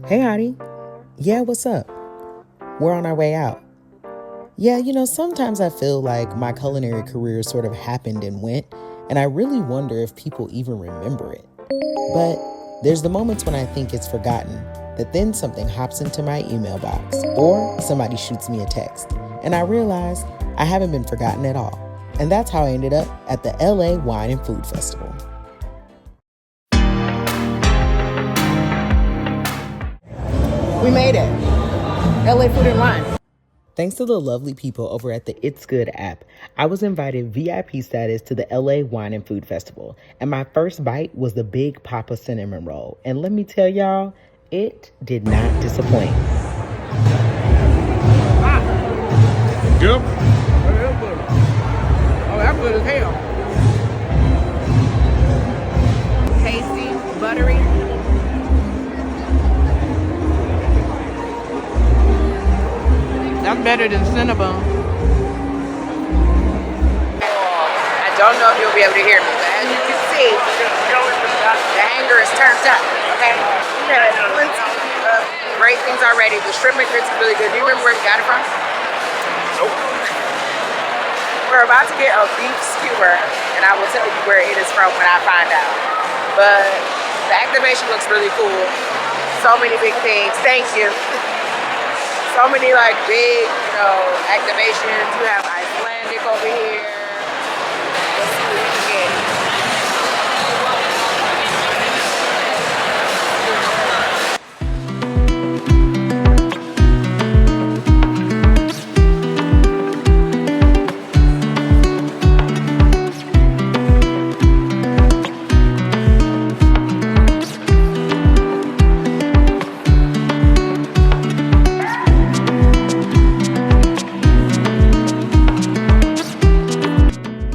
Hey, Hottie. Yeah, what's up? We're on our way out. Yeah, sometimes I feel like my culinary career sort of happened and went, and I really wonder if people even remember it. But there's the moments when I think it's forgotten, that then something hops into my email box, or somebody shoots me a text, and I realize I haven't been forgotten at all. And that's how I ended up at the LA Wine and Food Festival. We made it. LA Food and Wine. Thanks to the lovely people over at the It's Good app, I was invited VIP status to the LA Wine and Food Festival, and my first bite was the Big Papa cinnamon roll. And let me tell y'all, it did not disappoint. Yep. Oh, that's good as hell. Tasty, buttery. That's better than CINNABON. I don't know if you'll be able to hear me, but as you can see, the hanger is turned up. Okay? We had plenty of great things already. The shrimp and grits is really good. Do you remember where we got it from? Nope. We're about to get a beef skewer, and I will tell you where it is from when I find out. But the activation looks really cool. So many big things. Thank you. So many like big, activations. You have Icelandic over here. Let's see what we can get.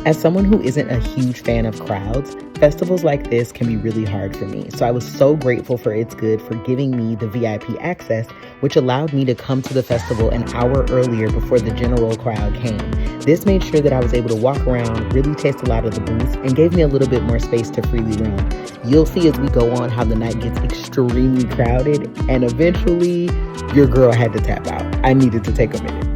As someone who isn't a huge fan of crowds, festivals like this can be really hard for me. So I was so grateful for It's Good for giving me the VIP access, which allowed me to come to the festival an hour earlier before the general crowd came. This made sure that I was able to walk around, really taste a lot of the booths, and gave me a little bit more space to freely roam. You'll see as we go on how the night gets extremely crowded, and eventually your girl had to tap out. I needed to take a minute.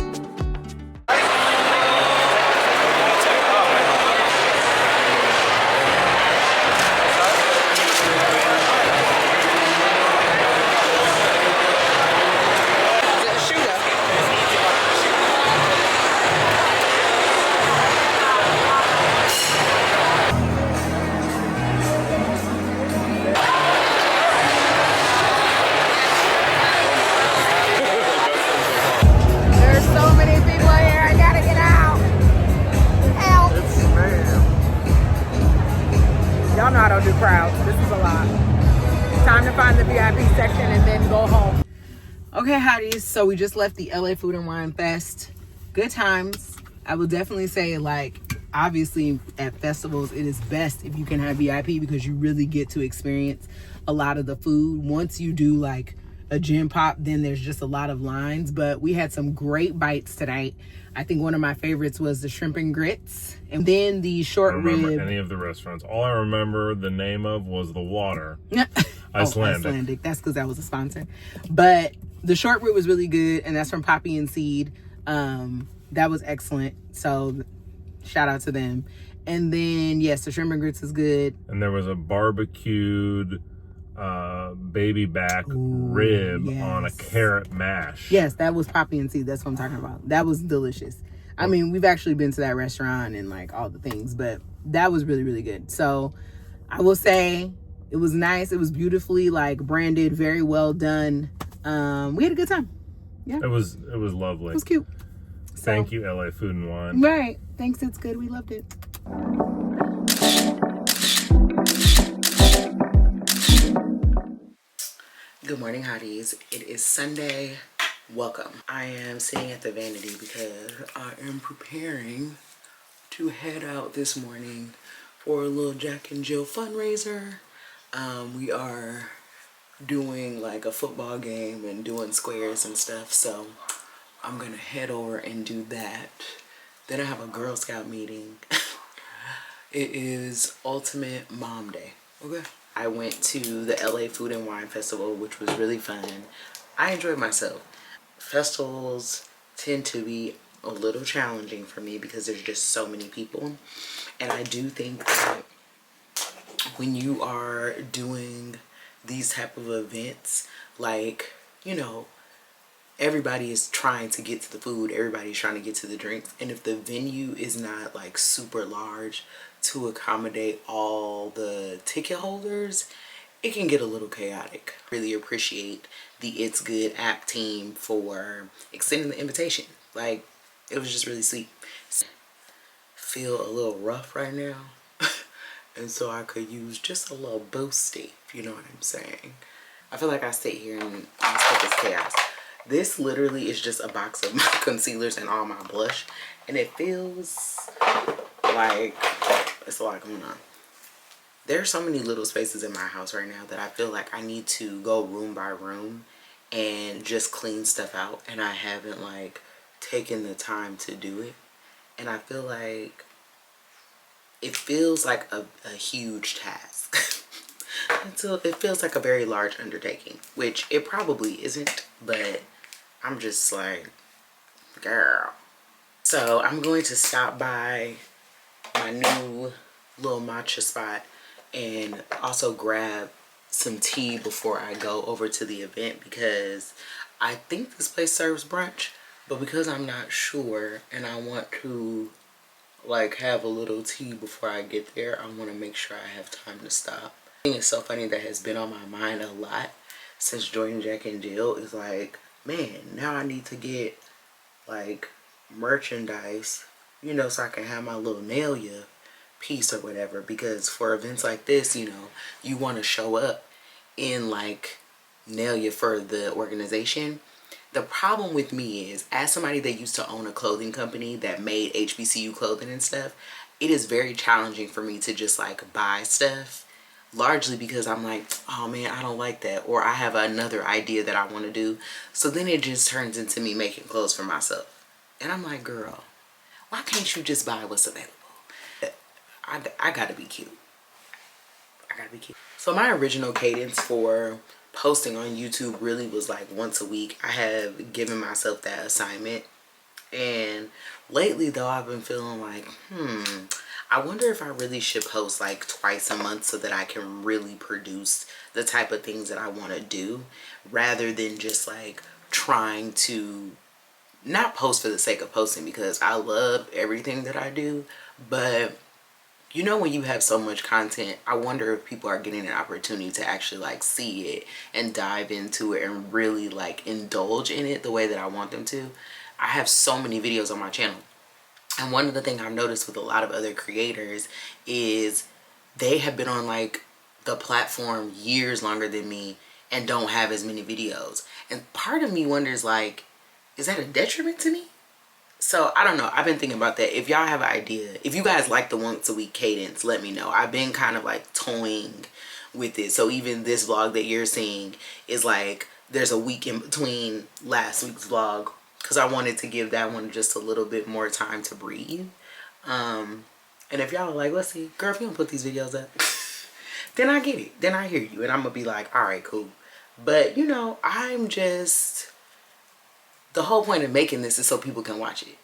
Y'all know I don't do crowds. This is a lot. Time to find the VIP section and then go home. Okay, hotties. So we just left the LA Food and Wine Fest. Good times. I will definitely say, obviously at festivals, it is best if you can have VIP because you really get to experience a lot of the food. Once you do a gym pop, then there's just a lot of lines. But we had some great bites tonight. I think one of my favorites was the shrimp and grits, and then the short rib. I don't remember any of the restaurants. All I remember the name of was the water. Icelandic. Icelandic. That's because that was a sponsor. But the short rib was really good, and that's from Poppy and Seed. That was excellent. So shout out to them. And then yes, the shrimp and grits is good. And there was a barbecued baby back rib on a carrot mash. Yes, that was Poppy and Seed. That's what I'm talking about. That was delicious. I mean, we've actually been to that restaurant and all the things, but that was really, really good. So I will say it was nice. It was beautifully branded, very well done. We had a good time. Yeah. It was lovely. It was cute. Thank you, LA Food and Wine. Right. Thanks, It's Good. We loved it. Good morning, hotties. It is Sunday. Welcome. I am sitting at the vanity because I am preparing to head out this morning for a little Jack and Jill fundraiser. We are doing a football game and doing squares and stuff, so I'm gonna head over and do that. Then I have a Girl Scout meeting. It is Ultimate Mom Day. Okay. I went to the LA Food and Wine Festival, which was really fun. I enjoyed myself. Festivals tend to be a little challenging for me because there's just so many people. And I do think that when you are doing these type of events, like, you know, everybody is trying to get to the food, everybody's trying to get to the drinks, and if the venue is not like super large to accommodate all the ticket holders, it can get a little chaotic. Really appreciate the It's Good app team for extending the invitation. Like, it was just really sweet. Feel a little rough right now and so I could use just a little boosty, if you know what I'm saying. I feel like I sit here and all stuff is chaos. This literally is just a box of my concealers and all my blush, and it feels like it's a lot going on. There's so many little spaces in my house right now that I feel like I need to go room by room and just clean stuff out, and I haven't like taken the time to do it. And I feel like it feels like a huge task. Until it feels like a very large undertaking, which it probably isn't, but I'm just like, girl. So I'm going to stop by my new little matcha spot and also grab some tea before I go over to the event, because I think this place serves brunch, but because I'm not sure and I want to like have a little tea before I get there, I want to make sure I have time to stop. It's so funny that has been on my mind a lot since joining Jack and Jill is like, man, now I need to get like merchandise, you know, so I can have my little Nelia piece or whatever, because for events like this, you know, you want to show up in like Nelia for the organization. The problem with me is, as somebody that used to own a clothing company that made HBCU clothing and stuff, it is very challenging for me to just like buy stuff, largely because I'm like, oh man, I don't like that, or I have another idea that I want to do. So then it just turns into me making clothes for myself, and I'm like, girl, why can't you just buy what's available? I gotta be cute. I gotta be cute. So my original cadence for posting on YouTube really was like once a week. I have given myself that assignment, and lately though I've been feeling like, I wonder if I really should post like twice a month so that I can really produce the type of things that I want to do, rather than just like trying to not post for the sake of posting, because I love everything that I do. But you know, when you have so much content, I wonder if people are getting an opportunity to actually like see it and dive into it and really like indulge in it the way that I want them to. I have so many videos on my channel. And one of the things I've noticed with a lot of other creators is they have been on like the platform years longer than me and don't have as many videos. And part of me wonders like, is that a detriment to me? So I don't know. I've been thinking about that. If y'all have an idea, if you guys like the once a week cadence, let me know. I've been kind of like toying with it. So even this vlog that you're seeing is like, there's a week in between last week's vlog, because I wanted to give that one just a little bit more time to breathe. And if y'all are like, let's see, girl, if you don't put these videos up, then I get it. Then I hear you. And I'm going to be like, all right, cool. But, you know, I'm just... The whole point of making this is so people can watch it,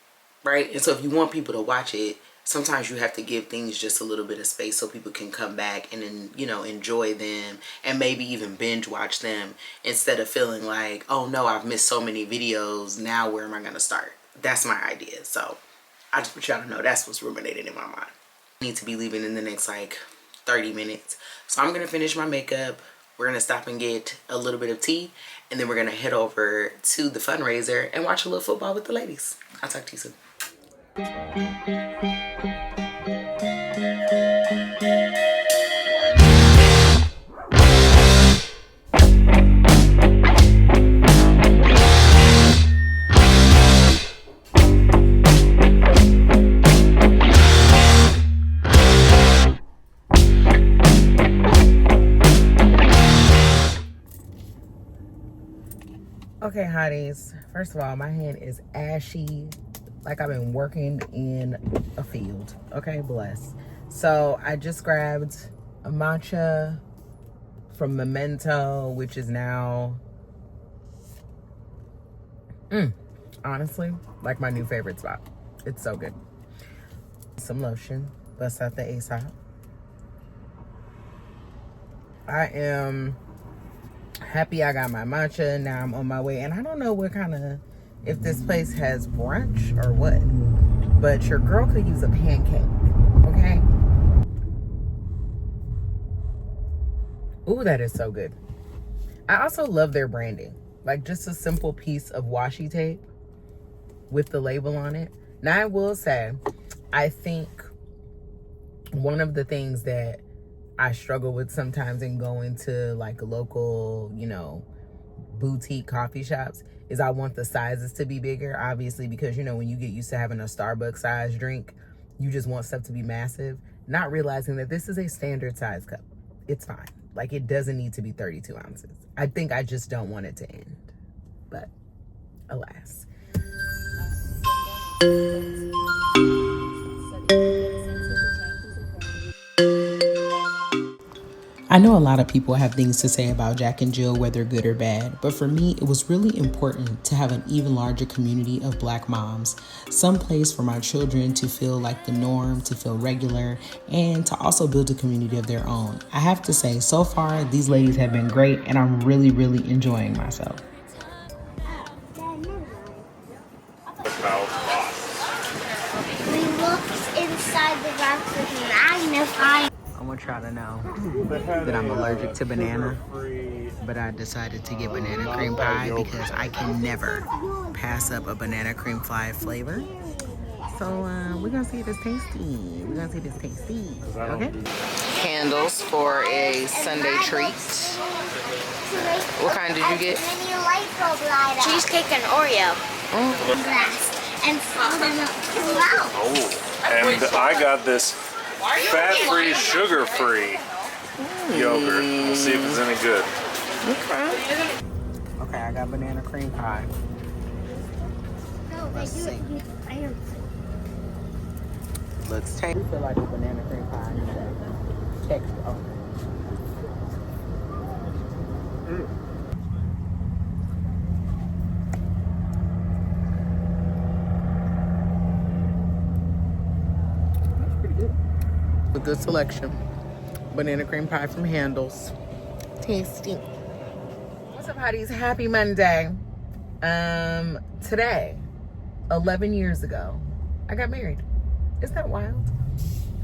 right? And so if you want people to watch it, sometimes you have to give things just a little bit of space so people can come back and then, you know, enjoy them and maybe even binge watch them, instead of feeling like, oh no, I've missed so many videos, now where am I going to start? That's my idea. So I just want y'all to know that's what's ruminating in my mind. I need to be leaving in the next like 30 minutes. So I'm going to finish my makeup. We're going to stop and get a little bit of tea, and then we're going to head over to the fundraiser and watch a little football with the ladies. I'll talk to you soon. Okay, hotties. First of all, my hand is ashy, like I've been working in a field. Okay, bless. So I just grabbed a matcha from Memento, which is now, honestly, like my new favorite spot. It's so good. Some lotion. Bust out the Aesop. I am happy I got my matcha. Now I'm on my way. And I don't know what kind of, if this place has brunch or what. But your girl could use a pancake. Okay? Ooh, that is so good. I also love their branding. Like just a simple piece of washi tape with the label on it. Now I will say, I think one of the things that I struggle with sometimes in going to like local, you know, boutique coffee shops is I want the sizes to be bigger, obviously, because, you know, when you get used to having a Starbucks size drink, you just want stuff to be massive, not realizing that this is a standard size cup. It's fine. Like, it doesn't need to be 32 ounces. I think I just don't want it to end. But, alas. I know a lot of people have things to say about Jack and Jill, whether good or bad, but for me, it was really important to have an even larger community of Black moms, some place for my children to feel like the norm, to feel regular, and to also build a community of their own. I have to say, so far, these ladies have been great, and I'm really, really enjoying myself. We looked inside the box with magnifying. I want y'all to know that I'm allergic to banana, but I decided to get banana cream pie because I can never pass up a banana cream pie flavor. So we're gonna see if it's tasty. We're gonna see if it's tasty. Okay. Candles for a Sunday treat. What kind did you get? Cheesecake and Oreo. Glass and fold them up. Wow. Oh, and I got this fat-free, sugar-free yogurt. We'll see if it's any good. Okay, I got banana cream pie. No, Let's see. I don't. Let's taste. I feel like a banana cream pie texture. Oh. A good selection. Banana cream pie from Handles. Tasty. What's up, hotties? Happy Monday. Today, 11 years ago, I got married. Isn't that wild?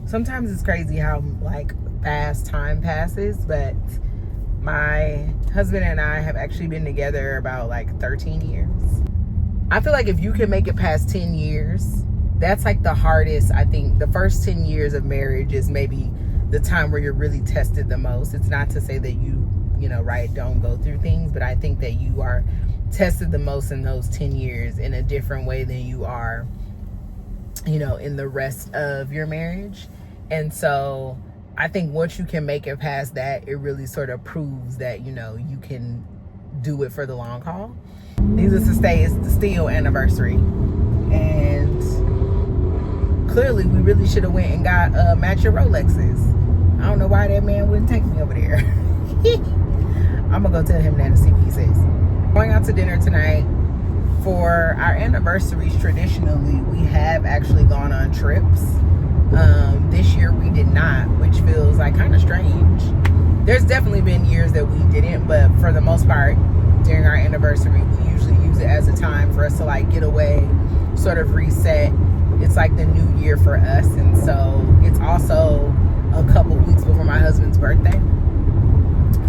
Sometimes it's crazy how like fast time passes, but my husband and I have actually been together about like 13 years. I feel like if you can make it past 10 years, that's like the hardest. I think the first 10 years of marriage is maybe the time where you're really tested the most. It's not to say that you know, right, don't go through things, but I think that you are tested the most in those 10 years in a different way than you are, you know, in the rest of your marriage. And so I think once you can make it past that, it really sort of proves that, you know, you can do it for the long haul. Needless to say, it's the steel anniversary. And clearly we really should have went and got MATCHA Rolexes. I don't know why that man wouldn't take me over there. I'm gonna go tell him that and see what he says. Going out to dinner tonight. For our anniversaries, traditionally we have actually gone on trips. This year we did not, which feels like kind of strange. There's definitely been years that we didn't, but for the most part during our anniversary we usually use it as a time for us to like get away, sort of reset. It's like the new year for us, and so it's also a couple weeks before my husband's birthday.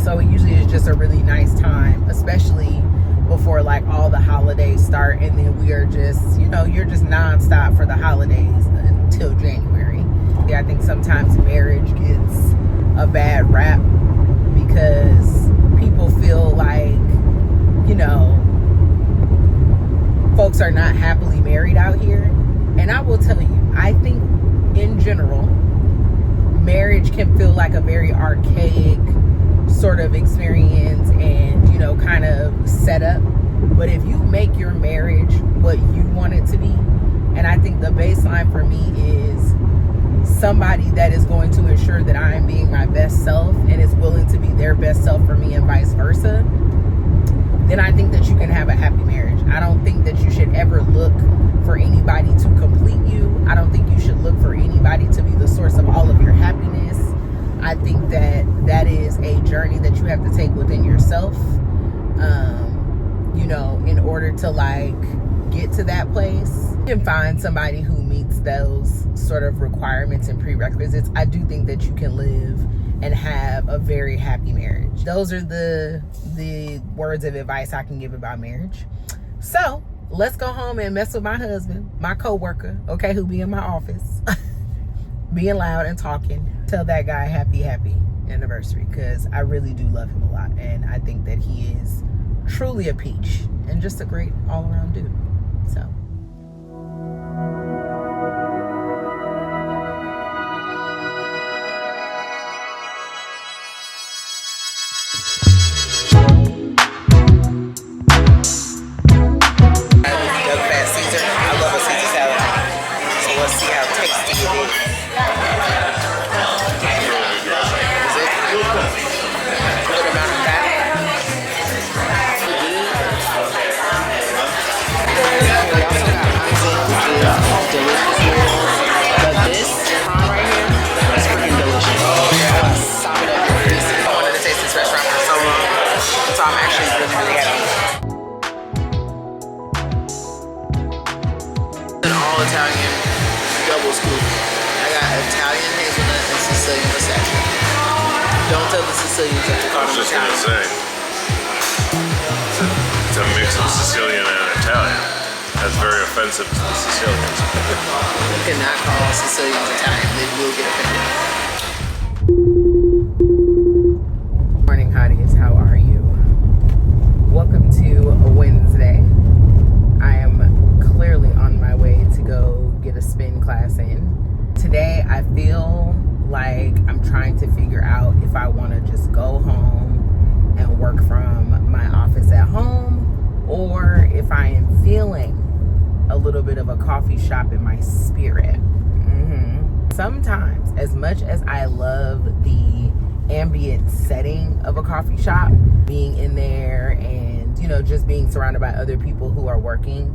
So it usually is just a really nice time, especially before like all the holidays start, and then we are just, you know, you're just nonstop for the holidays until January. Yeah, I think sometimes marriage gets a bad rap because people feel like, you know, folks are not happily married out here. And I will tell you, I think in general, marriage can feel like a very archaic sort of experience and, you know, kind of setup. But if you make your marriage what you want it to be, and I think the baseline for me is somebody that is going to ensure sure that I am being my best self and is willing to be their best self for me and vice versa, then I think that you can have a happy marriage. I don't think that you should ever look for anybody to complete you. I don't think you should look for anybody to be the source of all of your happiness. I think that that is a journey that you have to take within yourself, you know, in order to like get to that place. You can find somebody who meets those sort of requirements and prerequisites. I do think that you can live and have a very happy marriage. Those are the words of advice I can give about marriage. So let's go home and mess with my husband, my co-worker, okay, who be in my office, being loud and talking. Tell that guy happy anniversary, because I really do love him a lot, and I think that he is truly a peach and just a great all-around dude. So Italian double scoop. I got Italian hazelnut and Sicilian pistachio. Don't tell the Sicilians that you call them Italian. I was just gonna say, it's a mix of Sicilian and Italian. That's very offensive to the Sicilians. You cannot call Sicilians Italian. They will get offended. Morning, hotties. How are you? Welcome to a Wednesday. I am clearly on my way to go get a spin class in. Today I feel like I'm trying to figure out if I want to just go home and work from my office at home, or if I am feeling a little bit of a coffee shop in my spirit. Sometimes, as much as I love the ambient setting of a coffee shop, being in there and, you know, just being surrounded by other people who are working,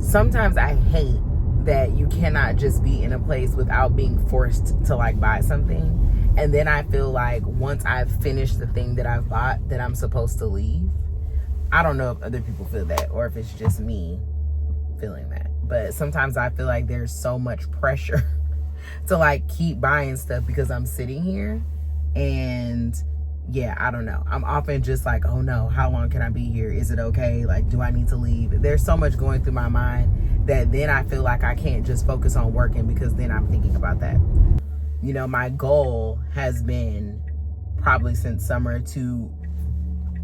sometimes I hate that you cannot just be in a place without being forced to like buy something. And then I feel like once I've finished the thing that I've bought, that I'm supposed to leave. I don't know if other people feel that or if it's just me feeling that. But sometimes I feel like there's so much pressure to like keep buying stuff because I'm sitting here. And yeah, I don't know. I'm often just like, oh no, how long can I be here? Is it okay? Like, do I need to leave? There's so much going through my mind that then I feel like I can't just focus on working, because then I'm thinking about that. You know, my goal has been probably since summer to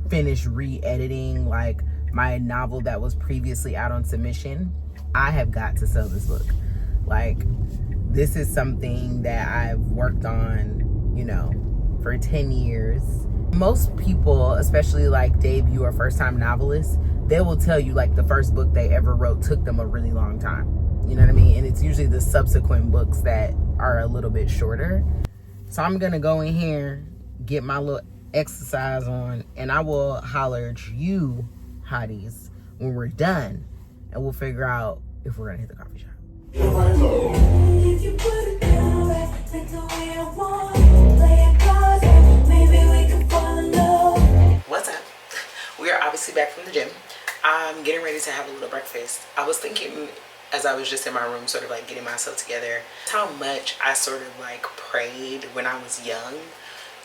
finish re-editing like my novel that was previously out on submission. I have got to sell this book. Like, this is something that I've worked on, you know, for 10 years. Most people, especially like debut or first time novelists, they will tell you like the first book they ever wrote took them a really long time. You know what I mean? And it's usually the subsequent books that are a little bit shorter. So I'm gonna go in here, get my little exercise on, and I will holler at you hotties when we're done, and we'll figure out if we're gonna hit the coffee shop. If you put it down right, like the way I want, play it close, maybe we can fall in love. What's up? We are obviously back from the gym. I'm getting ready to have a little breakfast. I was thinking, as I was just in my room sort of like getting myself together, how much I sort of like prayed when I was young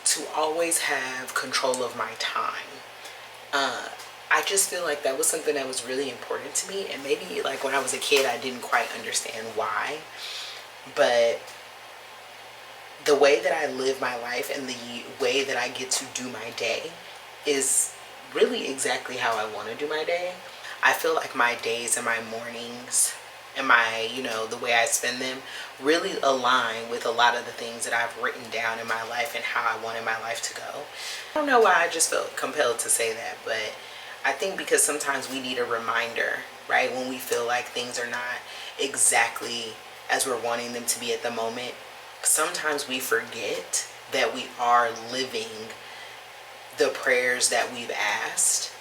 to always have control of my time. I just feel like that was something that was really important to me, and maybe like when I was a kid I didn't quite understand why, but the way that I live my life and the way that I get to do my day is really exactly how I want to do my day. I feel like my days and my mornings and my, you know, the way I spend them really align with a lot of the things that I've written down in my life and how I wanted my life to go. I don't know why I just felt compelled to say that, but I think because sometimes we need a reminder, right? When we feel like things are not exactly as we're wanting them to be at the moment, sometimes we forget that we are living the prayers that we've asked.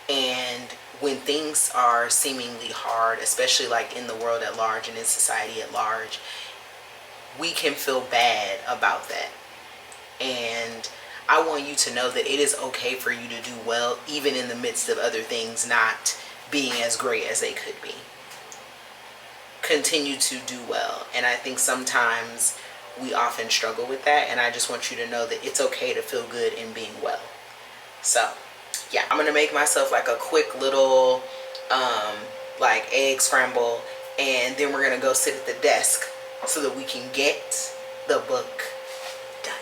And when things are seemingly hard, especially like in the world at large and in society at large, we can feel bad about that. And I want you to know that it is okay for you to do well, even in the midst of other things not being as great as they could be. Continue to do well. And I think sometimes we often struggle with that, and I just want you to know that it's okay to feel good in being well. So yeah, I'm gonna make myself like a quick little like egg scramble, and then we're gonna go sit at the desk so that we can get the book done.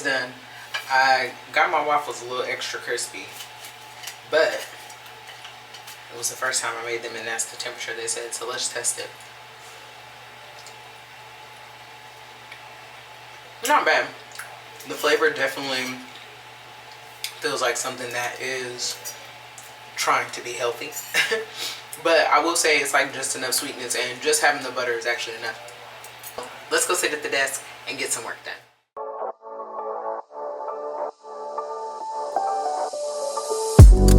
Done. I got my waffles a little extra crispy, but it was the first time I made them, and that's the temperature they said, so let's test it. Not bad. The flavor definitely feels like something that is trying to be healthy. But I will say it's like just enough sweetness, and just having the butter is actually enough. Let's go sit at the desk and get some work done.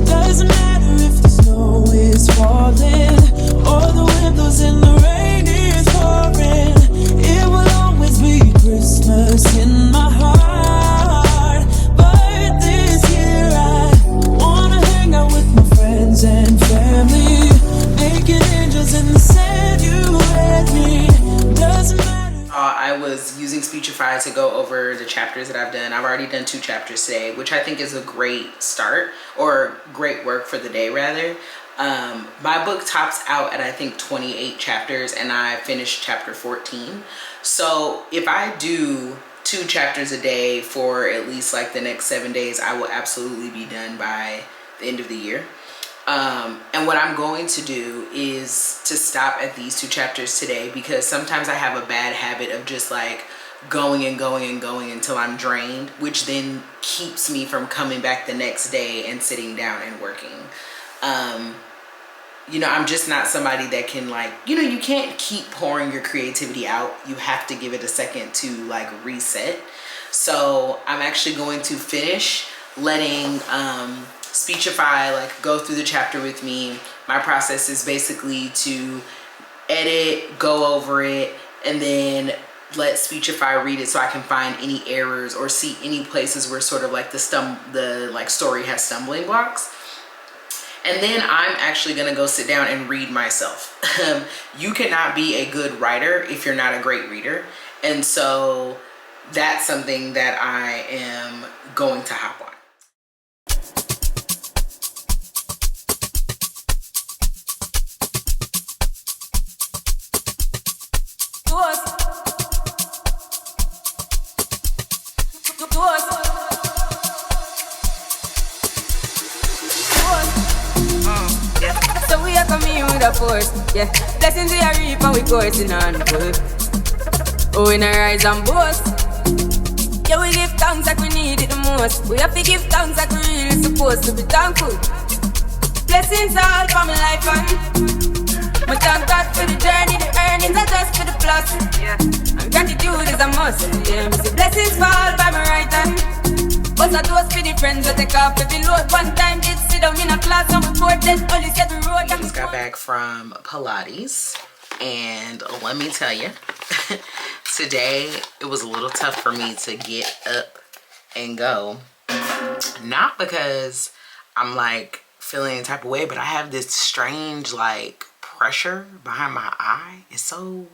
Doesn't matter if the snow is falling or the windows in the rain is pouring. It will always be Christmas in my heart. But this year I wanna hang out with my friends and family, making angels in the sand. You and me. Doesn't matter. I was using Speechify to go over the chapters that I've done. I've already done 2 chapters today, which I think is a great start, or great work for the day rather. My book tops out at I think 28 chapters, and I finished chapter 14. So if I do 2 chapters a day for at least like the next 7 days, I will absolutely be done by the end of the year. And what I'm going to do is to stop at these 2 chapters today, because sometimes I have a bad habit of just like going and going and going until I'm drained, which then keeps me from coming back the next day and sitting down and working. You know, I'm just not somebody that can like, you know, you can't keep pouring your creativity out. You have to give it a second to like reset. So I'm actually going to finish letting Speechify like go through the chapter with me. My process is basically to edit, go over it, and then let Speechify read it so I can find any errors or see any places where sort of like the story has stumbling blocks. And then I'm actually gonna go sit down and read myself. You cannot be a good writer if you're not a great reader, and so that's something that I am going to hop on. So we are coming with a force, yeah. Blessings we are reaping, we coursing on full. Oh, in a rise and boast. Yeah, we give thanks like we need it the most. We have to give thanks like we really supposed to be thankful. Blessings all for my life and my thank God for the journey, the earnings are just for the plus. Yeah. And gratitude is a must. Yeah, me see blessings fall by my right hand. But I toast for the friends that take off every load. One time did sit down in a class on my board, then only said the road. I just got back from Pilates, and let me tell you, today it was a little tough for me to get up and go. Not because I'm like feeling any type of way, but I have this strange like pressure behind my eye. It's so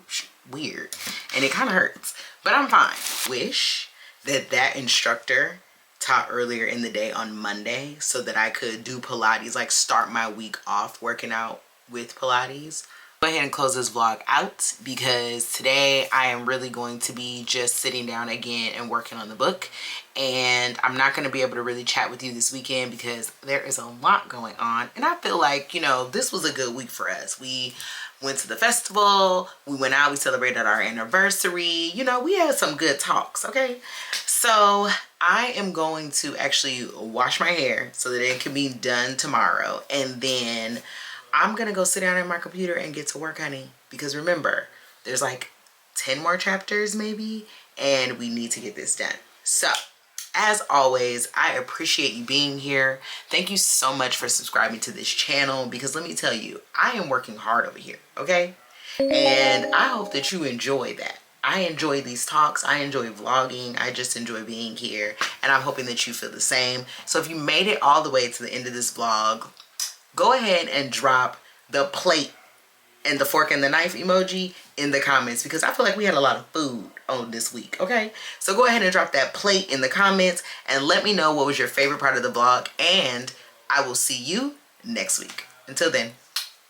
weird, and it kind of hurts, but I'm fine. Wish that instructor taught earlier in the day on Monday so that I could do Pilates, like start my week off working out with Pilates. Go ahead and close this vlog out because today I am really going to be just sitting down again and working on the book, and I'm not going to be able to really chat with you this weekend because there is a lot going on, and I feel like, you know, this was a good week for us. We went to the festival, we went out, we celebrated our anniversary, you know, we had some good talks. Okay, so I am going to actually wash my hair so that it can be done tomorrow, and then I'm gonna go sit down at my computer and get to work, honey, because remember, there's like 10 more chapters maybe, and we need to get this done. So as always, I appreciate you being here. Thank you so much for subscribing to this channel, because let me tell you, I am working hard over here, okay? And I hope that you enjoy that. I enjoy these talks, I enjoy vlogging, I just enjoy being here, and I'm hoping that you feel the same. So if you made it all the way to the end of this vlog, go ahead and drop the plate and the fork and the knife emoji in the comments, because I feel like we had a lot of food on this week, okay? So go ahead and drop that plate in the comments and let me know what was your favorite part of the vlog, and I will see you next week. Until then,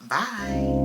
bye.